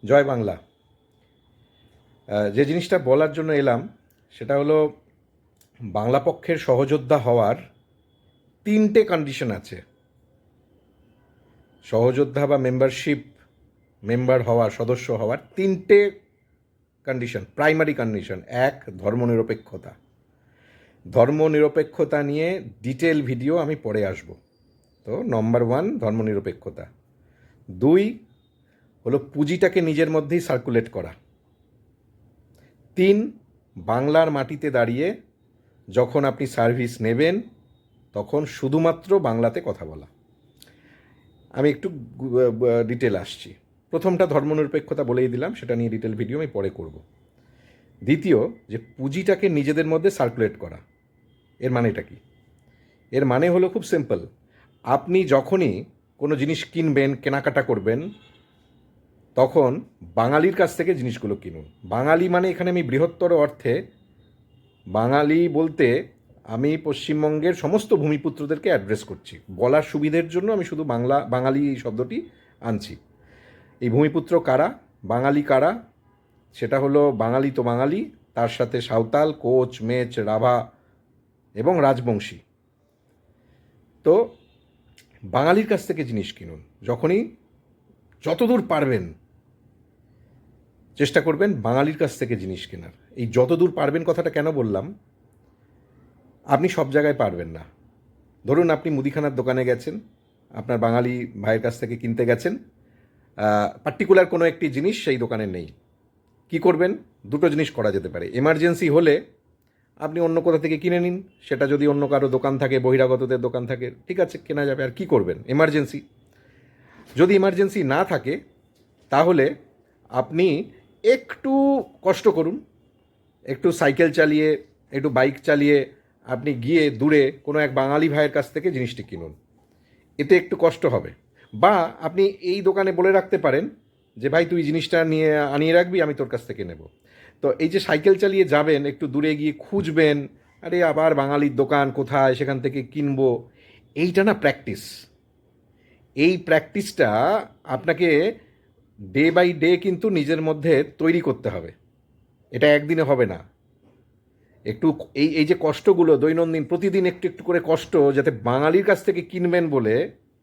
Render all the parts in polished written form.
জয় বাংলা। যে জিনিসটা বলার জন্য এলাম সেটা হলো বাংলা পক্ষের সহযোদ্ধা হওয়ার 3টে কন্ডিশন আছে। সহযোদ্ধা বা মেম্বার হওয়ার, সদস্য হওয়ার 3টে কন্ডিশন, প্রাইমারি কন্ডিশন। এক, ধর্মনিরপেক্ষতা। ধর্মনিরপেক্ষতা নিয়ে ডিটেল ভিডিও আমি পরে আসব। তো নম্বর 1 ধর্মনিরপেক্ষতা। 2 হলো পুঁজিটাকে নিজের মধ্যেই সার্কুলেট করা। 3 বাংলার মাটিতে দাঁড়িয়ে যখন আপনি সার্ভিস নেবেন তখন শুধুমাত্র বাংলাতে কথা বলা। আমি একটু ডিটেল আসছি। প্রথমটা ধর্মনিরপেক্ষতা বলেই দিলাম, সেটা নিয়ে ডিটেল ভিডিও আমি পরে করব। দ্বিতীয়, যে পুঁজিটাকে নিজেদের মধ্যে সার্কুলেট করা, এর মানেটা কি? এর মানে হলো খুব সিম্পল। আপনি যখনই কোনো জিনিস কিনবেন, কেনাকাটা করবেন, তখন বাঙালির কাছ থেকে জিনিসগুলো কিনুন। বাঙালি মানে এখানে আমি বৃহত্তর অর্থে বাঙালি বলতে আমি পশ্চিমবঙ্গের সমস্ত ভূমিপুত্রদেরকে অ্যাড্রেস করছি। বলার সুবিধের জন্য আমি শুধু বাঙালি এই শব্দটি আনছি। এই ভূমিপুত্র কারা, বাঙালি কারা? সেটা হলো বাঙালি তো বাঙালি, তার সাথে সাঁওতাল, কোচ, মেচ, রাভা এবং রাজবংশী। তো বাঙালির কাছ থেকে জিনিস কিনুন। যখনই যতদূর পারবেন চেষ্টা করবেন বাঙালির কাছ থেকে জিনিস কেনার। এই যতদূর পারবেন কথাটা কেন বললাম? আপনি সব জায়গায় পারবেন না। ধরুন আপনি মুদিখানার দোকানে গেছেন, আপনার বাঙালি ভাইয়ের কাছ থেকে কিনতে গেছেন, পার্টিকুলার কোনো একটি জিনিস সেই দোকানে নেই। কি করবেন? দুটো জিনিস করা যেতে পারে। এমার্জেন্সি হলে আপনি অন্য কোথা থেকে কিনে নিন, সেটা যদি অন্য কারো দোকান থাকে, বহিরাগতদের দোকান থাকে, ঠিক আছে, কেনা যাবে। আর কি করবেন? এমার্জেন্সি। যদি এমার্জেন্সি না থাকে তাহলে আপনি একটু কষ্ট করুন, একটু সাইকেল চালিয়ে, একটু বাইক চালিয়ে আপনি গিয়ে দূরে কোনো এক বাঙালি ভাইয়ের কাছ থেকে জিনিসটি কিনুন। এতে একটু কষ্ট হবে। বা আপনি এই দোকানে বলে রাখতে পারেন যে ভাই তুই জিনিসটা নিয়ে আনিয়ে রাখবি, আমি তোর কাছ থেকে নেব। তো এই যে সাইকেল চালিয়ে যাবেন, একটু দূরে গিয়ে খুঁজবেন, আরে আবার বাঙালির দোকান কোথায়, সেখান থেকে কিনবো, এইটা না প্র্যাকটিস। এই প্র্যাকটিসটা আপনাকে ডে বাই ডে কিন্তু নিজের মধ্যে তৈরি করতে হবে। এটা একদিনে হবে না। একটু এই এই যে কষ্টগুলো দৈনন্দিন প্রতিদিন একটু একটু করে কষ্ট, যাতে বাঙালির কাছ থেকে কিনবেন বলে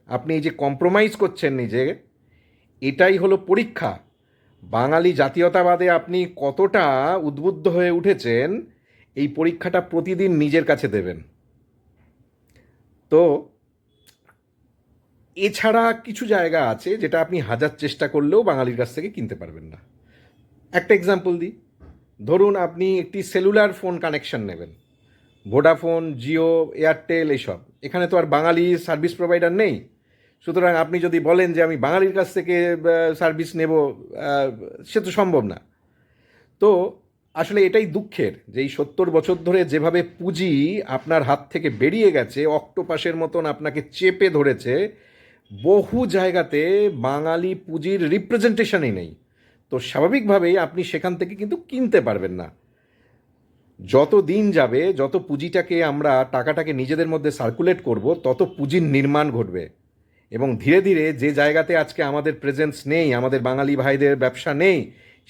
আপনি এই যে কম্প্রোমাইজ করছেন নিজে, এটাই হলো পরীক্ষা। বাঙালি জাতীয়তাবাদে আপনি কতটা উদ্বুদ্ধ হয়ে উঠেছেন, এই পরীক্ষাটা প্রতিদিন নিজের কাছে দেবেন। তো এছাড়া কিছু জায়গা আছে যেটা আপনি হাজার চেষ্টা করলেও বাঙালির কাছ থেকে কিনতে পারবেন না। একটা এক্সাম্পল দিই। ধরুন আপনি একটি সেলুলার ফোন কানেকশন নেবেন, ভোডাফোন, জিও, এয়ারটেল, এইসব। এখানে তো আর বাঙালি সার্ভিস প্রোভাইডার নেই। সুতরাং আপনি যদি বলেন যে আমি বাঙালির কাছ থেকে সার্ভিস নেব, সে তো সম্ভব না। তো আসলে এটাই দুঃখের যে এই 70 বছর ধরে যেভাবে পুঁজি আপনার হাত থেকে বেরিয়ে গেছে, অক্টোপাসের মতন আপনাকে চেপে ধরেছে, বহু জায়গাতে বাঙালি পুঁজির রিপ্রেজেন্টেশনই নেই। তো স্বাভাবিকভাবেই আপনি সেখান থেকে কিন্তু কিনতে পারবেন না। যত দিন যাবে, যত পুঁজিটাকে আমরা টাকাটাকে নিজেদের মধ্যে সার্কুলেট করব, তত পুঁজির নির্মাণ ঘটবে। এবং ধীরে ধীরে যে জায়গাতে আজকে আমাদের প্রেজেন্স নেই, আমাদের বাঙালি ভাইদের ব্যবসা নেই,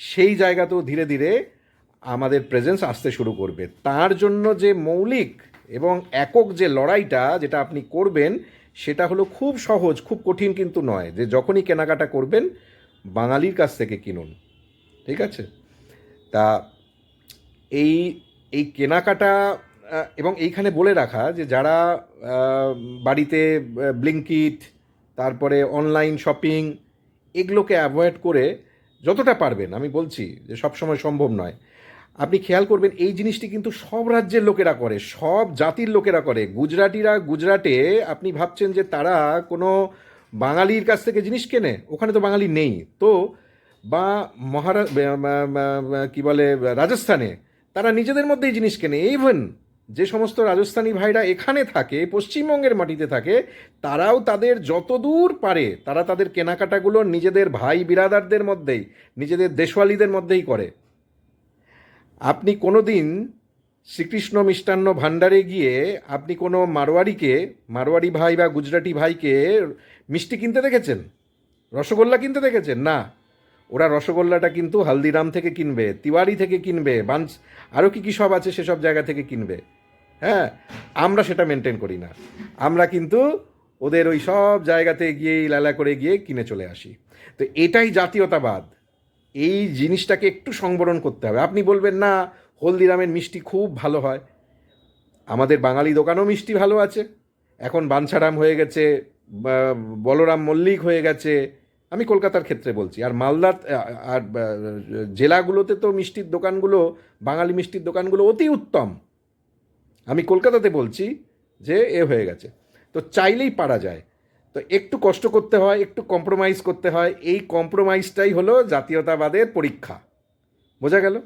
সেই জায়গাতেও ধীরে ধীরে আমাদের প্রেজেন্স আসতে শুরু করবে। তার জন্য যে মৌলিক এবং একক যে লড়াইটা যেটা আপনি করবেন, সেটা হলো খুব সহজ, খুব কঠিন কিন্তু নয়। যে যখনই কেনাকাটা করবেন বাঙালির কাছ থেকে কিনুন, ঠিক আছে? তা এই এই কেনাকাটা এবং এইখানে বলে রাখা যে যারা বাড়িতে ব্লিঙ্কিট, তারপরে অনলাইন শপিং, এগুলোকে অ্যাভয়েড করে যতটা পারবেন, আমি বলছি যে সবসময় সম্ভব নয়, আপনি খেয়াল করবেন এই জিনিসটি কিন্তু সব রাজ্যের লোকেরা করে, সব জাতির লোকেরা করে। গুজরাটিরা গুজরাটে আপনি ভাবছেন যে তারা কোনো বাঙালির কাছ থেকে জিনিস কেনে, ওখানে তো বাঙালি নেই। তো বা কী বলে, রাজস্থানে তারা নিজেদের মধ্যেই জিনিস কেনে। ইভেন যে সমস্ত রাজস্থানী ভাইরা এখানে থাকে, পশ্চিমবঙ্গের মাটিতে থাকে, তারাও তাদের যতদূর পারে তারা তাদের কেনাকাটাগুলো নিজেদের ভাই বিরাদারদের মধ্যেই, নিজেদের দেশওয়ালিদের মধ্যেই করে। আপনি কোনো দিন শ্রীকৃষ্ণ মিষ্টান্ন ভাণ্ডারে গিয়ে আপনি কোনো মারোয়াড়ি ভাই বা গুজরাটি ভাইকে মিষ্টি কিনতে দেখেছেন? রসগোল্লা কিনতে দেখেছেন? না। ওরা রসগোল্লাটা কিন্তু হালদিরাম থেকে কিনবে, তিওয়ারি থেকে কিনবে, বাঞ্চ আরও কী কী সব আছে সেসব জায়গা থেকে কিনবে। হ্যাঁ, আমরা সেটা মেনটেন করি না। আমরা কিন্তু ওদের ওই সব জায়গাতে গিয়ে লালা করে গিয়ে কিনে চলে আসি। তো এটাই জাতীয়তাবাদ। এই জিনিসটাকে একটু সংবরণ করতে হবে। আপনি বলবেন না হলদিরামের মিষ্টি খুব ভালো হয়, আমাদের বাঙালি দোকানও মিষ্টি ভালো আছে, এখন বাঞ্ছারাম হয়ে গেছে, বলরাম মল্লিক হয়ে গেছে, আমি কলকাতার ক্ষেত্রে বলছি। আর মালদার আর জেলাগুলোতে তো মিষ্টির দোকানগুলো, বাঙালি মিষ্টির দোকানগুলো অতি উত্তম। আমি কলকাতাতে বলছি যে হয়ে গেছে। তো চাইলেই পারা যায়। তো একটু কষ্ট করতে হয়, একটু কম্প্রোমাইজ করতে হয়। এই কম্প্রোমাইজটাই হলো জাতীয়তাবাদের পরীক্ষা। বোঝা গেল?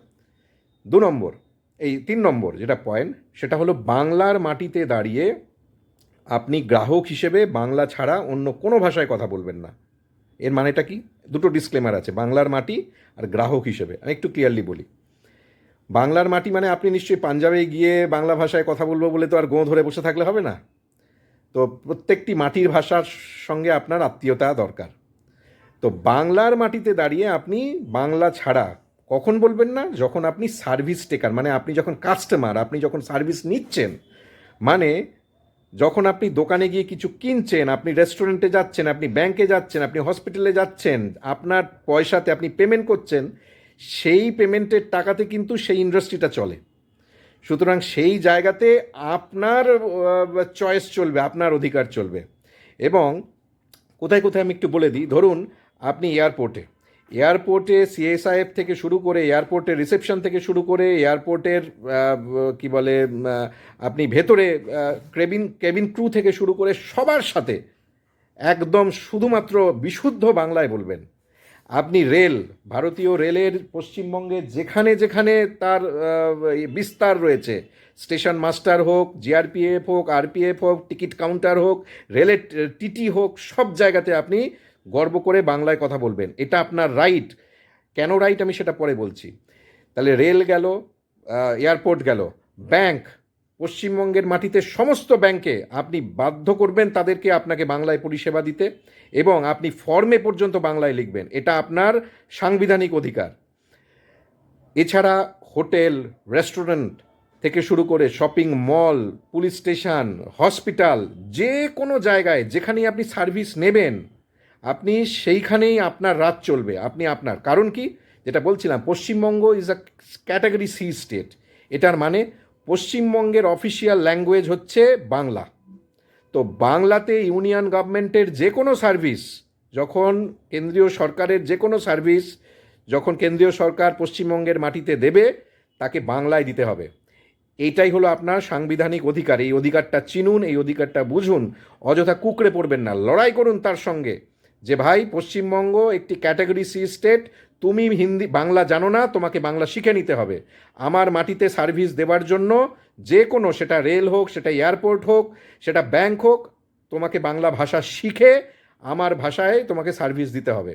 2 নম্বর, এই 3 নম্বর যেটা পয়েন্ট, সেটা হলো বাংলার মাটিতে দাঁড়িয়ে আপনি গ্রাহক হিসেবে বাংলা ছাড়া অন্য কোনো ভাষায় কথা বলবেন না। এর মানেটা কি? দুটো ডিসক্লেমার আছে, বাংলার মাটি আর গ্রাহক হিসেবে। আমি একটু ক্লিয়ারলি বলি। বাংলার মাটি মানে আপনি নিশ্চয়ই পাঞ্জাবে গিয়ে বাংলা ভাষায় কথা বলবো বলে তো আর গোঁ ধরে বসে থাকলে হবে না। তো প্রত্যেকটি মাটির ভাষার সঙ্গে আপনার আত্মীয়তা দরকার। তো বাংলার মাটিতে দাঁড়িয়ে আপনি বাংলা ছাড়া কখন বলবেন না? যখন আপনি সার্ভিস টেকার, মানে আপনি যখন কাস্টমার, আপনি যখন সার্ভিস নিচ্ছেন, মানে যখন আপনি দোকানে গিয়ে কিছু কিনছেন, আপনি রেস্টুরেন্টে যাচ্ছেন, আপনি ব্যাংকে যাচ্ছেন, আপনি হসপিটালে যাচ্ছেন, আপনার পয়সাতে আপনি পেমেন্ট করছেন, সেই পেমেন্টের টাকাতে কিন্তু সেই ইন্ডাস্ট্রিটা চলে। সুতরাং সেই জায়গাতে আপনার চয়েস চলবে, আপনার অধিকার চলবে। এবং কোথায় কোথায় আমি একটু বলে দিই। ধরুন আপনি এয়ারপোর্টে সিএসআইএফ থেকে শুরু করে, এয়ারপোর্টের রিসেপশন থেকে শুরু করে, এয়ারপোর্টের কি বলে আপনি ভেতরে কেবিন ক্রু থেকে শুরু করে সবার সাথে একদম শুধুমাত্র বিশুদ্ধ বাংলায় বলবেন। আপনি ভারতীয় রেলের পশ্চিমবঙ্গে যেখানে যেখানে তার বিস্তার রয়েছে, স্টেশন মাস্টার হোক, জিআরপিএফ হোক, আরপিএফ হোক, টিকিট কাউন্টার হোক, রেলের টিটি হোক, সব জায়গাতে আপনি গর্ব করে বাংলায় কথা বলবেন। এটা আপনার রাইট। কেন রাইট আমি সেটা পরে বলছি। তাহলে রেল গেল, এয়ারপোর্ট গেল, ব্যাংক, পশ্চিমবঙ্গের মাটিতে সমস্ত ব্যাংকে আপনি বাধ্য করবেন তাদেরকে আপনাকে বাংলায় পরিষেবা দিতে, এবং আপনি ফর্মে পর্যন্ত বাংলায় লিখবেন। এটা আপনার সাংবিধানিক অধিকার। এছাড়া হোটেল, রেস্টুরেন্ট থেকে শুরু করে shopping mall, police station, hospital, যে কোনো জায়গায় যেখানেই আপনি সার্ভিস নেবেন, আপনি সেইখানেই আপনার রাত চলবে। আপনার কারণ কি, যেটা বলছিলাম, Paschimbanga is a category C state. এটার মানে পশ্চিমবঙ্গের অফিসিয়াল ল্যাঙ্গুয়েজ হচ্ছে বাংলা। তো বাংলাতে ইউনিয়ন গভর্নমেন্টের যে কোনো সার্ভিস, যখন কেন্দ্রীয় সরকারের যে কোনো সার্ভিস যখন কেন্দ্রীয় সরকার পশ্চিমবঙ্গের মাটিতে দেবে, তাকে বাংলায় দিতে হবে। এইটাই হলো আপনার সাংবিধানিক অধিকার। এই অধিকারটা চিনুন, এই অধিকারটা বুঝুন, অযথা কুকড়ে পড়বেন না, লড়াই করুন তার সঙ্গে যে ভাই পশ্চিমবঙ্গ একটি ক্যাটাগরি সি স্টেট, তুমি বাংলা জানো না, তোমাকে বাংলা শিখে নিতে হবে। আমার মাটিতে সার্ভিস দেওয়ার জন্য যে কোনো, সেটা রেল হোক, সেটা এয়ারপোর্ট হোক, সেটা ব্যাংক হোক, তোমাকে বাংলা ভাষা শিখে আমার ভাষায় তোমাকে সার্ভিস দিতে হবে।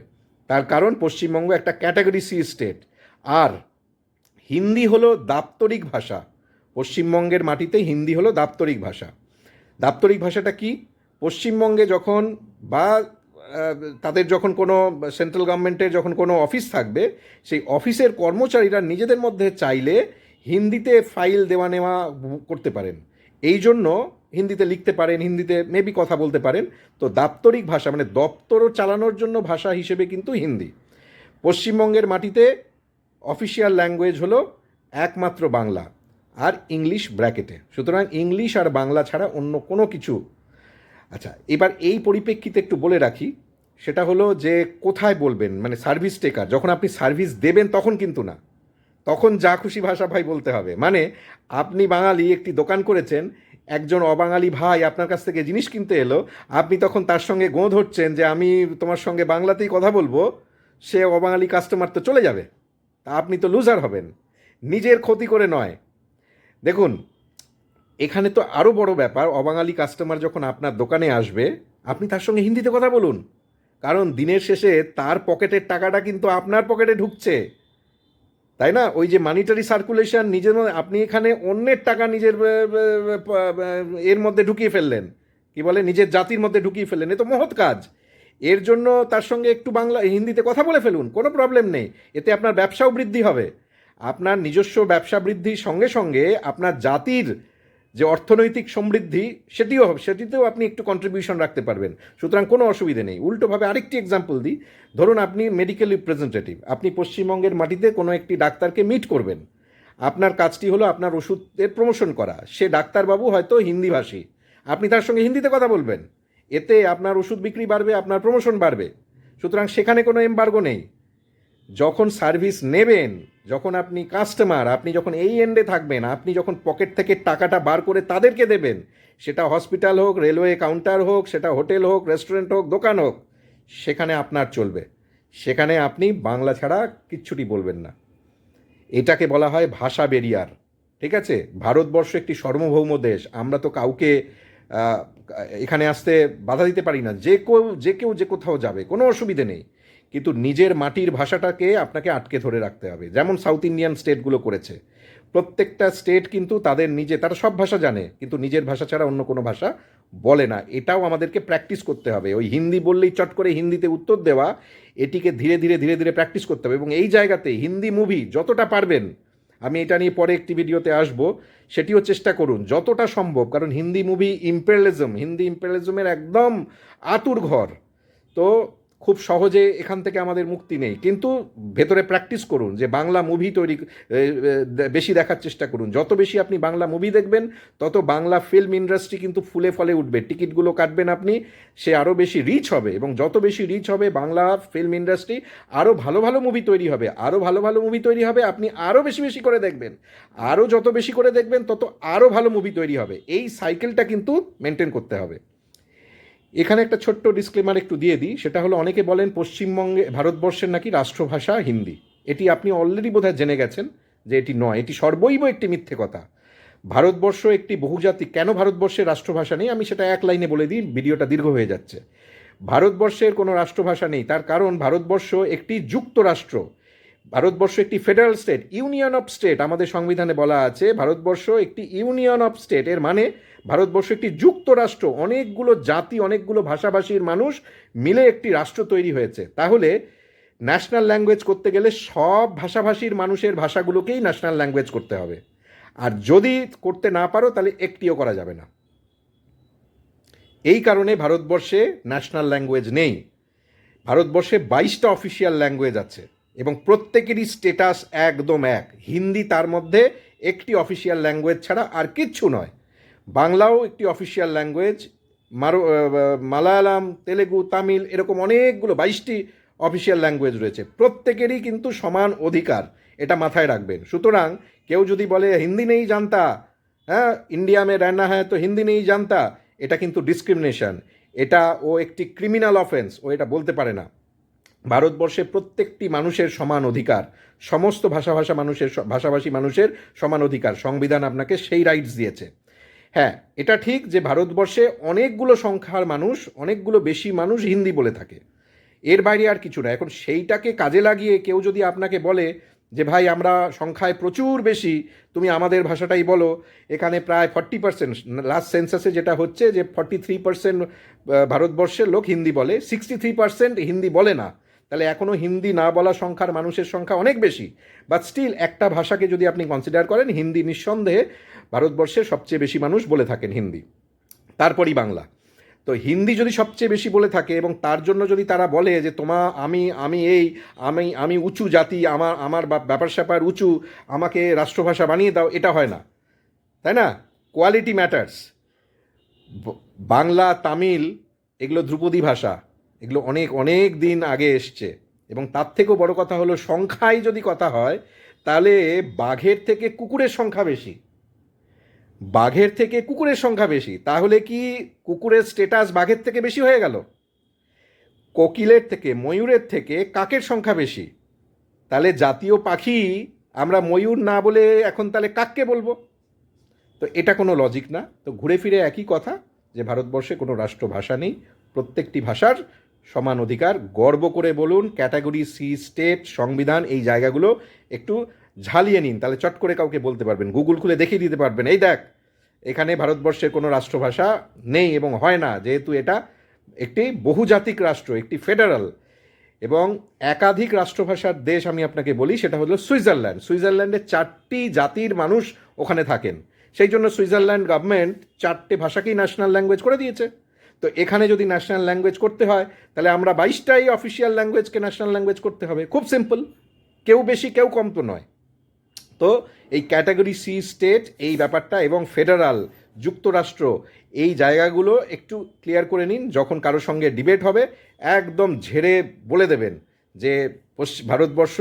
তার কারণ পশ্চিমবঙ্গ একটা ক্যাটাগরি সি স্টেট। আর হিন্দি হলো দাপ্তরিক ভাষা। পশ্চিমবঙ্গের মাটিতে হিন্দি হলো দাপ্তরিক ভাষা। দাপ্তরিক ভাষাটা কি? পশ্চিমবঙ্গে যখন বা তাদের যখন কোনো সেন্ট্রাল গভর্নমেন্টের যখন কোনো অফিস থাকবে, সেই অফিসের কর্মচারীরা নিজেদের মধ্যে চাইলে হিন্দিতে ফাইল দেওয়া নেওয়া করতে পারেন। এই জন্য হিন্দিতে লিখতে পারেন, হিন্দিতে মেবি কথা বলতে পারেন। তো দাপ্তরিক ভাষা মানে দপ্তর চালানোর জন্য ভাষা হিসেবে কিন্তু হিন্দি। পশ্চিমবঙ্গের মাটিতে অফিসিয়াল ল্যাঙ্গুয়েজ হলো একমাত্র বাংলা, আর ইংলিশ ব্র্যাকেটে। সুতরাং ইংলিশ আর বাংলা ছাড়া অন্য কোনো কিছু। আচ্ছা, এবার এই পরিপ্রেক্ষিতে একটু বলে রাখি, সেটা হলো যে কোথায় বলবেন, মানে সার্ভিস টেকার যখন আপনি সার্ভিস দেবেন তখন কিন্তু না, তখন যা খুশি ভাষা ভাই বলতে হবে। মানে আপনি বাঙালি, একটি দোকান করেছেন, একজন অবাঙালি ভাই আপনার কাছ থেকে জিনিস কিনতে এলো, আপনি তখন তার সঙ্গে গোঁ ধরছেন যে আমি তোমার সঙ্গে বাংলাতেই কথা বলবো, সে অবাঙালি কাস্টমার তো চলে যাবে, তা আপনি তো লুজার হবেন, নিজের ক্ষতি করে নয়। দেখুন, এখানে তো আরও বড় ব্যাপার, অবাঙালি কাস্টমার যখন আপনার দোকানে আসবে, আপনি তার সঙ্গে হিন্দিতে কথা বলুন, কারণ দিনের শেষে তার পকেটের টাকাটা কিন্তু আপনার পকেটে ঢুকছে, তাই না? ওই যে মানিটারি সার্কুলেশন, নিজের আপনি এখানে অন্যের টাকা নিজের এর মধ্যে ঢুকিয়ে ফেললেন, কি বলে, নিজের জাতির মধ্যে ঢুকিয়ে ফেললেন, এ তো মহৎ কাজ। এর জন্য তার সঙ্গে একটু হিন্দিতে কথা বলে ফেলুন, কোনো প্রবলেম নেই। এতে আপনার ব্যবসাও বৃদ্ধি হবে। আপনার নিজস্ব ব্যবসা বৃদ্ধির সঙ্গে সঙ্গে আপনার জাতির যে অর্থনৈতিক সমৃদ্ধি সেটিতেও আপনি একটু কন্ট্রিবিউশন রাখতে পারবেন। সুতরাং কোনো অসুবিধে নেই। উল্টোভাবে আরেকটি এক্সাম্পল দিই, ধরুন আপনি মেডিকেল রিপ্রেজেন্টেটিভ, আপনি পশ্চিমবঙ্গের মাটিতে কোনো একটি ডাক্তারকে মিট করবেন। আপনার কাজটি হলো আপনার ওষুধের প্রমোশন করা। সে ডাক্তারবাবু হয়তো হিন্দিভাষী, আপনি তার সঙ্গে হিন্দিতে কথা বলবেন, এতে আপনার ওষুধ বিক্রি বাড়বে, আপনার প্রমোশন বাড়বে। সুতরাং সেখানে কোনো এমবার্গো নেই। যখন সার্ভিস নেবেন, যখন আপনি কাস্টমার, আপনি যখন এই এন্ডে থাকবেন, আপনি যখন পকেট থেকে টাকাটা বার করে তাদেরকে দেবেন, সেটা হসপিটাল হোক, রেলওয়ে কাউন্টার হোক, সেটা হোটেল হোক, রেস্টুরেন্ট হোক, দোকান হোক, সেখানে আপনার চলবে। সেখানে আপনি বাংলা ছাড়া কিচ্ছুটি বলবেন না। এটাকে বলা হয় ভাষা বেরিয়ার। ঠিক আছে? ভারতবর্ষ একটি সার্বভৌম দেশ, আমরা তো কাউকে এখানে আসতে বাধা দিতে পারি না। যে কেউ যে কোথাও যাবে, কোনো অসুবিধে নেই। কিন্তু নিজের মাটির ভাষাটাকে আপনাকে আটকে ধরে রাখতে হবে, যেমন সাউথ ইন্ডিয়ান স্টেটগুলো করেছে। প্রত্যেকটা স্টেট কিন্তু তারা সব ভাষা জানে, কিন্তু নিজের ভাষা ছাড়া অন্য কোনো ভাষা বলে না। এটাও আমাদেরকে প্র্যাকটিস করতে হবে। ওই হিন্দি বললেই চট করে হিন্দিতে উত্তর দেওয়া, এটিকে ধীরে ধীরে ধীরে ধীরে প্র্যাকটিস করতে হবে। এবং এই জায়গাতে হিন্দি মুভি যতটা পারবেন, আমি এটা নিয়ে পরে একটি ভিডিওতে আসব, সেটিও চেষ্টা করুন যতটা সম্ভব। কারণ হিন্দি মুভি হিন্দি ইম্পেরিয়ালিজমের একদম আতুর ঘর। তো খুব সহজে এখান থেকে আমাদের মুক্তি নেই, কিন্তু ভেতরে প্র্যাকটিস করুন যে বাংলা মুভি বেশি দেখার চেষ্টা করুন। যত বেশি আপনি বাংলা মুভি দেখবেন, তত বাংলা ফিল্ম ইন্ডাস্ট্রি কিন্তু ফুলে ফলে উঠবে। টিকিটগুলো কাটবেন আপনি, সে আরও বেশি রিচ হবে, এবং যত বেশি রিচ হবে বাংলা ফিল্ম ইন্ডাস্ট্রি, আরও ভালো ভালো মুভি তৈরি হবে, আরও ভালো ভালো মুভি তৈরি হবে। আপনি আরও বেশি বেশি করে দেখবেন, আরও যত বেশি করে দেখবেন তত আরও ভালো মুভি তৈরি হবে। এই সাইকেলটা কিন্তু মেনটেন করতে হবে। এখানে একটা ছোট্ট ডিসক্লেমার একটু দিয়ে দিই, সেটা হলো অনেকে বলেন পশ্চিমবঙ্গে, ভারতবর্ষের নাকি রাষ্ট্রভাষা হিন্দি। এটি আপনি অলরেডি বোধহয় জেনে গেছেন যে এটি নয়, এটি সর্বৈব একটি মিথ্যে কথা। ভারতবর্ষ একটি বহুজাতিক, কেন ভারতবর্ষের রাষ্ট্রভাষা নেই আমি সেটা এক লাইনে বলে দিই, ভিডিওটা দীর্ঘ হয়ে যাচ্ছে। ভারতবর্ষের কোনো রাষ্ট্রভাষা নেই, তার কারণ ভারতবর্ষ একটি যুক্তরাষ্ট্র। ভারতবর্ষ একটি federal state, union of state. আমাদের সংবিধানে বলা আছে ভারতবর্ষ একটি ইউনিয়ন অফ স্টেট। এর মানে ভারতবর্ষ একটি যুক্তরাষ্ট্র, অনেকগুলো জাতি, অনেকগুলো ভাষাভাষীর মানুষ মিলে একটি রাষ্ট্র তৈরি হয়েছে। তাহলে ন্যাশনাল ল্যাঙ্গুয়েজ করতে গেলে সব ভাষাভাষীর মানুষের ভাষাগুলোকেই ন্যাশনাল ল্যাঙ্গুয়েজ করতে হবে। আর যদি করতে না পারো তাহলে একটিও করা যাবে না। এই কারণে ভারতবর্ষে ন্যাশনাল ল্যাঙ্গুয়েজ নেই। ভারতবর্ষে 22টা অফিসিয়াল ল্যাঙ্গুয়েজ আছে, এবং প্রত্যেকেরই স্টেটাস একদম এক। হিন্দি তার মধ্যে একটি অফিসিয়াল ল্যাঙ্গুয়েজ ছাড়া আর কিচ্ছু নয়। বাংলাও একটি অফিসিয়াল ল্যাঙ্গুয়েজ, মালায়ালাম, তেলেগু, তামিল, এরকম অনেকগুলো 22টি অফিসিয়াল ল্যাঙ্গুয়েজ রয়েছে। প্রত্যেকেরই কিন্তু সমান অধিকার, এটা মাথায় রাখবেন। সুতরাং কেউ যদি বলে হিন্দি নেই জানতা, হ্যাঁ ইন্ডিয়া মে रहना है তো হিন্দি নেই জানতা, এটা কিন্তু ডিসক্রিমিনেশন, এটা একটি ক্রিমিনাল অফেন্স, এটা বলতে পারে না। ভারতবর্ষে প্রত্যেকটি মানুষের সমান অধিকার, সমস্ত ভাষাভাষী মানুষের সমান অধিকার। সংবিধান আপনাকে সেই রাইটস দিয়েছে। হ্যাঁ, এটা ঠিক যে ভারতবর্ষে অনেকগুলো সংখ্যার মানুষ, অনেকগুলো বেশি মানুষ হিন্দি বলে থাকে, এর বাইরে আর কিছু না। এখন সেইটাকে কাজে লাগিয়ে কেউ যদি আপনাকে বলে যে ভাই আমরা সংখ্যায় প্রচুর বেশি, তুমি আমাদের ভাষাটাই বলো, এখানে প্রায় 40%, লাস্ট সেন্সাসে যেটা হচ্ছে যে 43% ভারতবর্ষের লোক হিন্দি বলে, 63% হিন্দি বলে না। তাহলে এখনও হিন্দি না বলা সংখ্যার মানুষের সংখ্যা অনেক বেশি। বাট স্টিল একটা ভাষাকে যদি আপনি কনসিডার করেন, হিন্দি নিঃসন্দেহে ভারতবর্ষের সবচেয়ে বেশি মানুষ বলে থাকেন হিন্দি, তারপরই বাংলা। তো হিন্দি যদি সবচেয়ে বেশি বলে থাকে, এবং তার জন্য যদি তারা বলে যে আমি উঁচু জাতি, আমার ব্যাপার স্যাপার উঁচু, আমাকে রাষ্ট্রভাষা বানিয়ে দাও, এটা হয় না, তাই না? Quality matters. বাংলা, তামিল এগুলো ধ্রুপদী ভাষা, এগুলো অনেক অনেক দিন আগে এসছে। এবং তার থেকেও বড় কথা হলো, সংখ্যায় যদি কথা হয় তাহলে বাঘের থেকে কুকুরের সংখ্যা বেশি, বাঘের থেকে কুকুরের সংখ্যা বেশি। তাহলে কি কুকুরের স্ট্যাটাস বাঘের থেকে বেশি হয়ে গেল? কোকিলের থেকে, ময়ূরের থেকে কাকের সংখ্যা বেশি। তাহলে জাতীয় পাখি আমরা ময়ূর না বলে এখন তাহলে কাককে বলবো? তো এটা কোনো লজিক না। তো ঘুরে ফিরে একই কথা যে ভারতবর্ষে কোনো রাষ্ট্রভাষা নেই, প্রত্যেকটি ভাষার সমান অধিকার। গর্ব করে বলুন, ক্যাটাগরি সি স্টেট, সংবিধান, এই জায়গাগুলো একটু ঝালিয়ে নিন, তাহলে চট করে কাউকে বলতে পারবেন, গুগল খুলে দেখিয়ে দিতে পারবেন, এই দেখ এখানে ভারতবর্ষের কোনো রাষ্ট্রভাষা নেই এবং হয় না, যেহেতু এটা একটি বহুজাতিক রাষ্ট্র, একটি ফেডারাল এবং একাধিক রাষ্ট্রভাষার দেশ আমি আপনাকে বলি, সেটা হলো সুইজারল্যান্ড। সুইজারল্যান্ডে 4টি জাতির মানুষ ওখানে থাকেন, সেই জন্য সুইজারল্যান্ড গভর্নমেন্ট 4টে ভাষাকেই ন্যাশনাল ল্যাঙ্গুয়েজ করে দিয়েছে। তো এখানে যদি ন্যাশনাল ল্যাঙ্গুয়েজ করতে হয়, তাহলে আমরা 22টাই অফিসিয়াল ল্যাঙ্গুয়েজকে ন্যাশনাল ল্যাঙ্গুয়েজ করতে হবে। খুব সিম্পল, কেউ বেশি কেউ কম তো নয়। তো এই ক্যাটাগরি সি স্টেট এই ব্যাপারটা এবং ফেডারাল যুক্তরাষ্ট্র এই জায়গাগুলো একটু ক্লিয়ার করে নিন। যখন কারোর সঙ্গে ডিবেট হবে একদম ঝেড়ে বলে দেবেন যে ভারতবর্ষ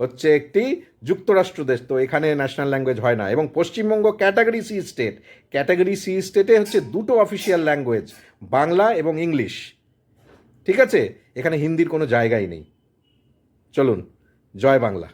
হচ্ছে একটি যুক্তরাষ্ট্র দেশ, তো এখানে ন্যাশনাল ল্যাঙ্গুয়েজ হয় না। এবং Paschimbanga category C state, category C স্টেটে হচ্ছে দুটো অফিসিয়াল ল্যাঙ্গুয়েজ, বাংলা এবং ইংলিশ। ঠিক আছে, এখানে হিন্দির কোনো জায়গাই নেই। চলুন, জয় বাংলা।